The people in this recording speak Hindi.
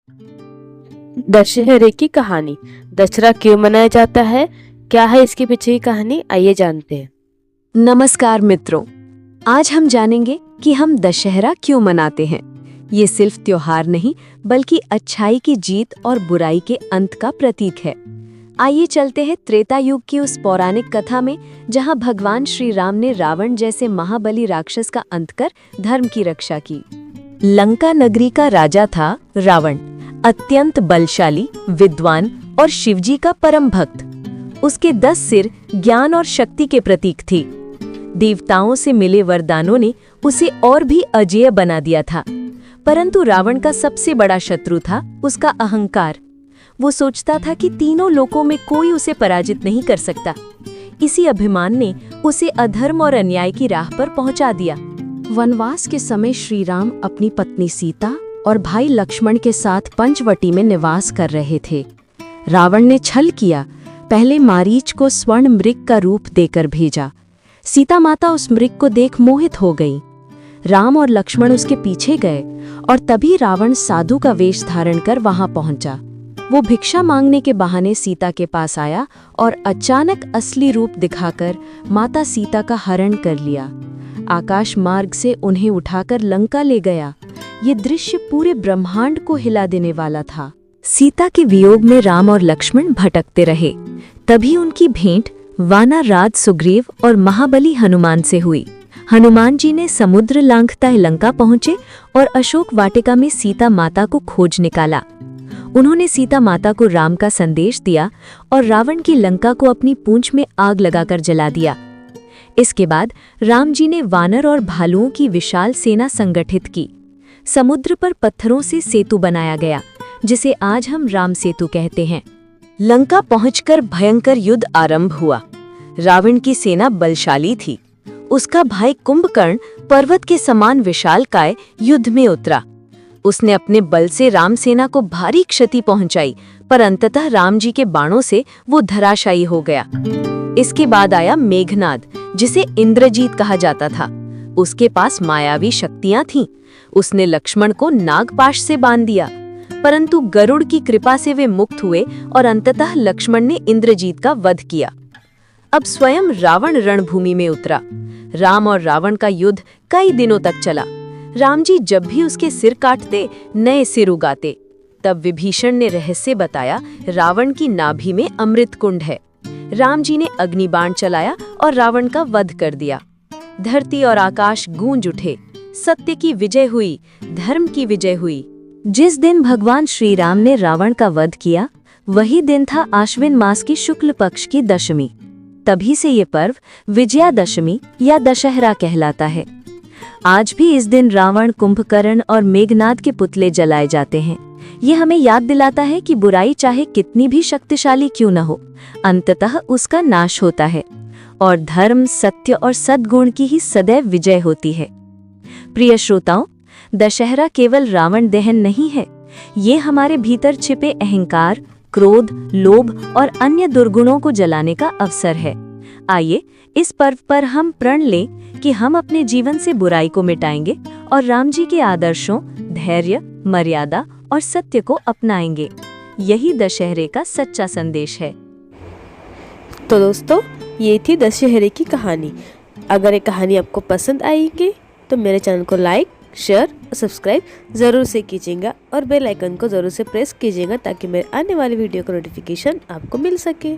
दशहरे की कहानी। दशहरा क्यों मनाया जाता है, क्या है इसके पीछे की कहानी, आइए जानते हैं। नमस्कार मित्रों, आज हम जानेंगे कि हम दशहरा क्यों मनाते हैं। ये सिर्फ त्योहार नहीं बल्कि अच्छाई की जीत और बुराई के अंत का प्रतीक है। आइए चलते हैं त्रेता युग की उस पौराणिक कथा में, जहां भगवान श्री राम ने रावण जैसे महाबली राक्षस का अंत कर धर्म की रक्षा की। लंका नगरी का राजा था रावण, अत्यंत बलशाली, विद्वान और शिवजी का परम भक्त। उसके 10 सिर ज्ञान और शक्ति के प्रतीक थे। देवताओं से मिले वरदानों ने उसे और भी अजेय बना दिया था। परंतु रावण का सबसे बड़ा शत्रु था उसका अहंकार। वो सोचता था कि तीनों लोकों में कोई उसे पराजित नहीं कर सकता। इसी अभिमान ने उसे अधर्म और अन्याय की राह पर पहुंचा दिया। वनवास के समय श्री राम अपनी पत्नी सीता और भाई लक्ष्मण के साथ पंचवटी में निवास कर रहे थे। रावण ने छल किया। पहले मारीच को स्वर्ण मृग का रूप देकर भेजा। सीता माता उस मृग को देख मोहित हो गई। राम और लक्ष्मण उसके पीछे गए और तभी रावण साधु का वेश धारण कर वहां पहुंचा। वो भिक्षा मांगने के बहाने सीता के पास आया और अचानक असली रूप दिखाकर माता सीता का हरण कर लिया। आकाश मार्ग से उन्हें उठाकर लंका ले गया। ये दृश्य पूरे ब्रह्मांड को हिला देने वाला था। सीता के वियोग में राम और लक्ष्मण भटकते रहे। तभी उनकी भेंट वानर राज सुग्रीव और महाबली हनुमान से हुई। हनुमान जी ने समुद्र लांघता लंका पहुंचे और अशोक वाटिका में सीता माता को खोज निकाला। उन्होंने सीता माता को राम का संदेश दिया और रावण की लंका को अपनी पूंछ में आग लगाकर जला दिया। इसके बाद राम जी ने वानर और भालुओं की विशाल सेना संगठित की। समुद्र पर पत्थरों से सेतु बनाया गया, जिसे आज हम राम सेतु कहते हैं। लंका पहुंचकर भयंकर युद्ध आरंभ हुआ। रावण की सेना बलशाली थी। उसका भाई कुंभकर्ण पर्वत के समान विशालकाय युद्ध में उतरा। उसने अपने बल से राम सेना को भारी क्षति पहुंचाई, पर अंततः राम जी के बाणों से वो धराशायी हो गया। इसके बाद आया मेघनाद, जिसे इंद्रजीत कहा जाता था। उसके पास मायावी शक्तियां थीं। उसने लक्ष्मण को नागपाश से बांध दिया, परंतु गरुड़ की कृपा से वे मुक्त हुए और अंततः लक्ष्मण ने इंद्रजीत का वध किया। अब स्वयं रावण रणभूमि में उतरा। राम और रावण का युद्ध कई दिनों तक चला। राम जी जब भी उसके सिर काटते, नए सिर उगाते। तब विभीषण ने रहस्य बताया, रावण की नाभि में अमृत कुंड है। राम जी ने अग्निबाण चलाया और रावण का वध कर दिया। धरती और आकाश गूंज उठे। सत्य की विजय हुई, धर्म की विजय हुई। जिस दिन भगवान श्री राम ने रावण का वध किया, वही दिन था आश्विन मास की शुक्ल पक्ष की दशमी। तभी से ये पर्व विजयादशमी या दशहरा कहलाता है। आज भी इस दिन रावण, कुंभकर्ण और मेघनाद के पुतले जलाए जाते हैं। ये हमें याद दिलाता है कि बुराई चाहे कितनी भी शक्तिशाली क्यों न हो, अंततः उसका नाश होता है और धर्म, सत्य और सद्गुण की ही सदैव विजय होती है। प्रिय श्रोताओं, दशहरा केवल रावण दहन नहीं है। ये हमारे भीतर छिपे अहंकार, क्रोध, लोभ और अन्य दुर्गुणों को जलाने का अवसर है। आइए इस पर्व पर हम प्रण लें कि हम अपने जीवन से बुराई को मिटाएंगे और राम जी के आदर्शों, धैर्य, मर्यादा और सत्य को अपनाएंगे। यही दशहरे का सच्चा संदेश है। तो दोस्तों, ये थी दशहरे की कहानी। अगर ये कहानी आपको पसंद आएगी तो मेरे चैनल को लाइक, शेयर और सब्सक्राइब ज़रूर से कीजिएगा और बेल आइकन को ज़रूर से प्रेस कीजिएगा, ताकि मेरे आने वाली वीडियो का नोटिफिकेशन आपको मिल सके।